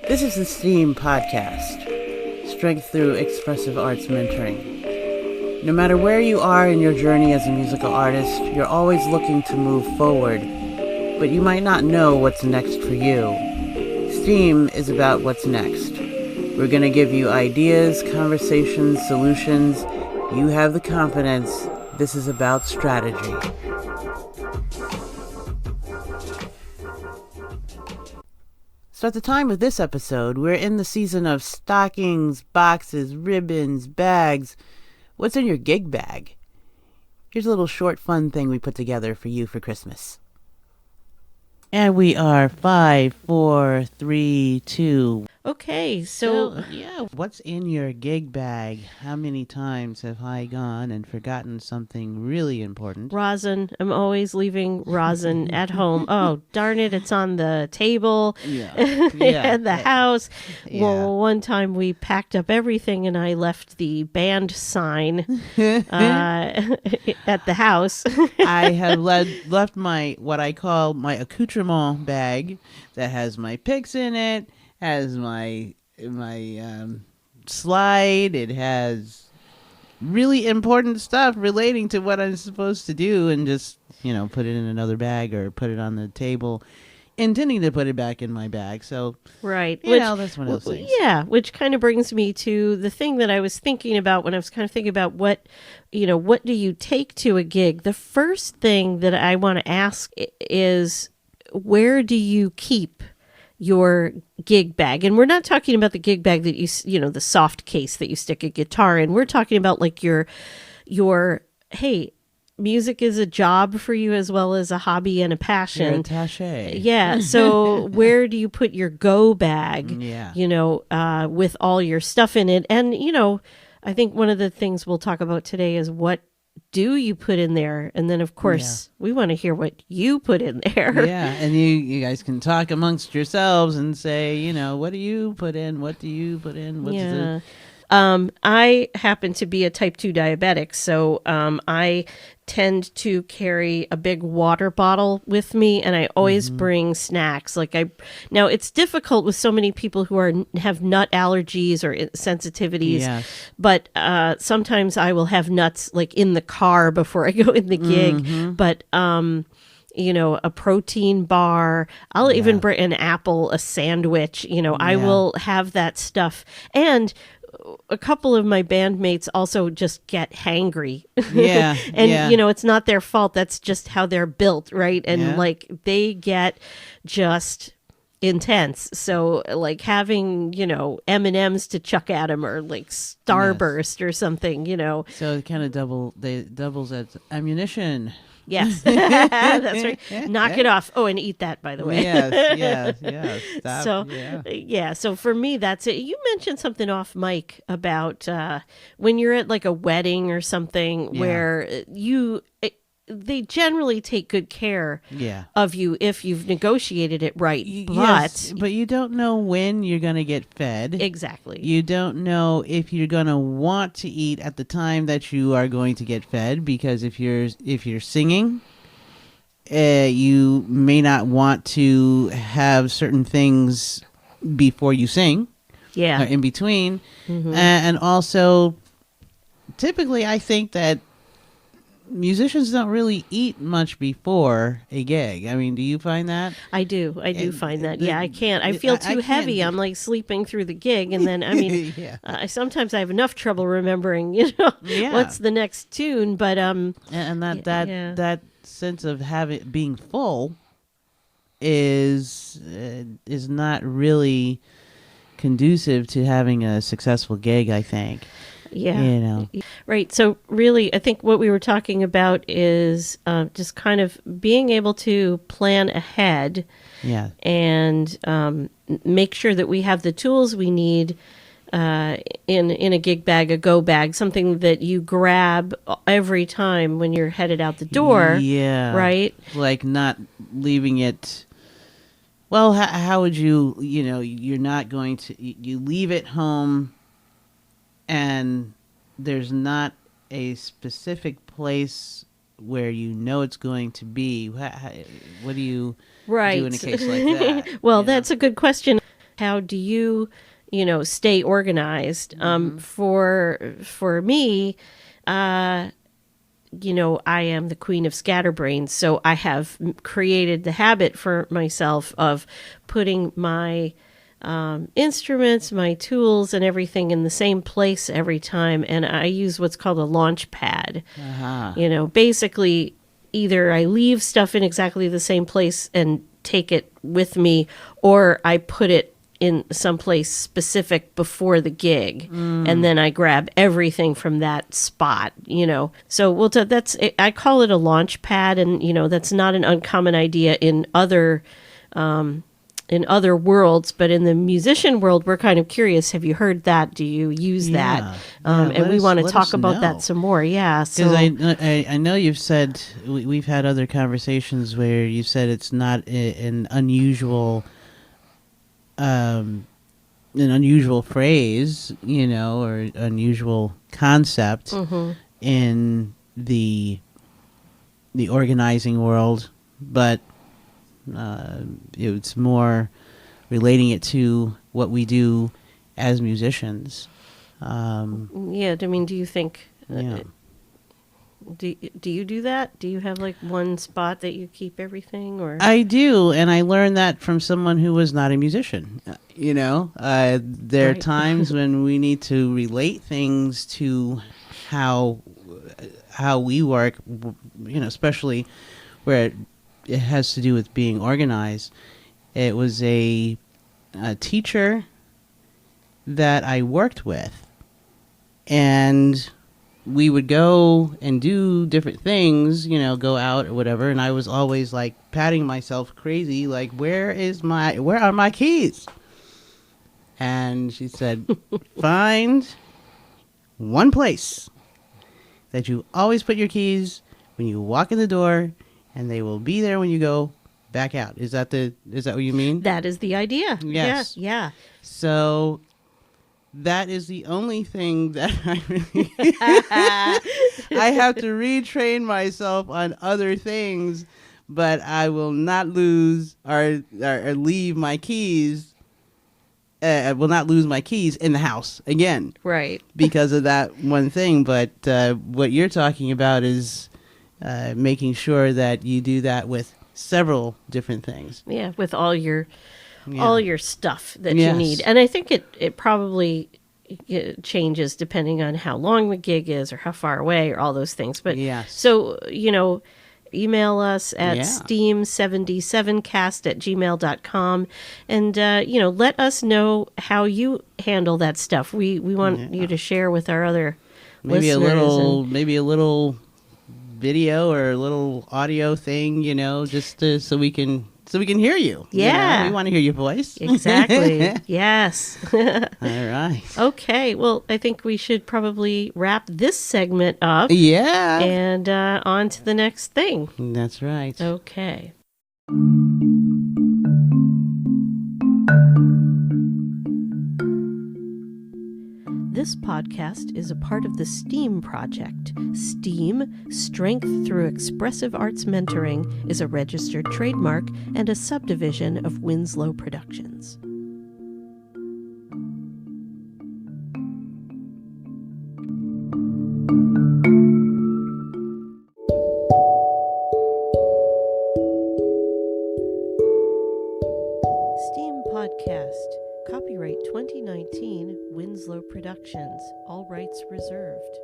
This is the STEAM podcast, Strength Through Expressive Arts Mentoring. No matter where you are in your journey as a musical artist, you're always looking to move forward, but you might not know what's next for you. STEAM is about what's next. We're going to give you ideas, conversations, solutions. You have the confidence. This is about strategy. So at the time of this episode, we're in the season of stockings, boxes, ribbons, bags. What's in your gig bag? Here's a little short fun thing we put together for you for Christmas. And we are 5, 4, 3, 2. Okay, so what's in your gig bag? How many times have I gone and forgotten something really important? rosin. I'm always leaving rosin at home. Oh, darn it, it's on the table at the house. Yeah. Well, one time we packed up everything and I left the band sign at the house. I have left my, what I call my accoutrement bag that has my picks in it, has my slide. It has really important stuff relating to what I'm supposed to do, and just, put it in another bag or put it on the table, intending to put it back in my bag. So, right. that's one of those things. Yeah, which kind of brings me to the thing that I was thinking about when I was kind of thinking about what do you take to a gig? The first thing that I want to ask is, where do you keep your gig bag? And we're not talking about the gig bag that the soft case that you stick a guitar in. We're talking about like your hey, music is a job for you as well as a hobby and a passion. Your attaché. Yeah. So where do you put your go bag? Yeah. With all your stuff in it. And, I think one of the things we'll talk about today is what do you put in there? And then, of course, we want to hear what you put in there. Yeah, and you guys can talk amongst yourselves and say, what do you put in? What do you put in? What's I happen to be a type 2 diabetic, so I tend to carry a big water bottle with me, and I always bring snacks. Now it's difficult with so many people who have nut allergies or sensitivities, but sometimes I will have nuts like in the car before I go in the gig. But a protein bar. I'll even bring an apple, a sandwich. I will have that stuff. And a couple of my bandmates also just get hangry. Yeah. And, it's not their fault. That's just how they're built, right? And they get just intense. So like having, M&Ms to chuck at them, or like Starburst or something, So it kind of doubles as ammunition. Yes, that's right. Knock it off. Oh, and eat that, by the way. Yes. Stop. So for me, that's it. You mentioned something off mic about when you're at like a wedding or something where they generally take good care of you if you've negotiated it right. But you don't know when you're going to get fed. Exactly. You don't know if you're going to want to eat at the time that you are going to get fed, because if you're singing, you may not want to have certain things before you sing. Yeah. Or in between. And also, typically I think that musicians don't really eat much before a gig. I mean, do you find that? I do find that. I can't. I feel too heavy. I'm like sleeping through the gig. And then, I mean, sometimes I have enough trouble remembering, what's the next tune. But, and that sense of being full is not really conducive to having a successful gig, I think. Yeah. Right. So really, I think what we were talking about is just kind of being able to plan ahead and make sure that we have the tools we need in a gig bag, a go bag, something that you grab every time when you're headed out the door. Yeah. Right? Like not leaving it. Well, how would you, you're not going to, you leave it home and there's not a specific place where it's going to be. What do you do in a case like that? Well, that's a good question. how do you, stay organized? For me, I am the queen of scatterbrains, so I have created the habit for myself of putting my instruments, my tools, and everything in the same place every time. And I use what's called a launch pad. Basically, either I leave stuff in exactly the same place and take it with me, or I put it in someplace specific before the gig, and then I grab everything from that spot. So that's it. I call it a launch pad, and that's not an uncommon idea in other worlds, but in the musician world, we're kind of curious. Have you heard that? Do you use that? And we want to talk about that some more. Yeah. Because I know you've said, we've had other conversations where you said it's not an unusual phrase, or unusual concept in the organizing world, but it's more relating it to what we do as musicians. Do you think? Do you do that? Do you have like one spot that you keep everything, or? I do, and I learned that from someone who was not a musician. There are times when we need to relate things to how we work, especially where it has to do with being organized. It was a teacher that I worked with, and we would go and do different things, go out or whatever, and I was always like patting myself crazy, like, where are my keys? And she said, find one place that you always put your keys when you walk in the door, and they will be there when you go back out. Is that what you mean? That is the idea. Yes. Yeah. So that is the only thing that I really I have to retrain myself on other things, but I will not lose or leave my keys. I will not lose my keys in the house again. Right. Because of that one thing. But what you're talking about is making sure that you do that with several different things. Yeah, with all your stuff that you need. And I think it probably changes depending on how long the gig is or how far away or all those things. But so, email us at steam77cast@gmail.com and, let us know how you handle that stuff. We want you to share with our other listeners. Maybe a little video or a little audio thing, just so we can hear you. Yeah. We want to hear your voice. Exactly. Yes. All right. Okay. Well, I think we should probably wrap this segment up. Yeah. And on to the next thing. That's right. Okay. This podcast is a part of the STEAM project. STEAM, Strength Through Expressive Arts Mentoring, is a registered trademark and a subdivision of Winslow Productions. STEAM Podcast. Copyright 2019, Winslow Productions. All rights reserved.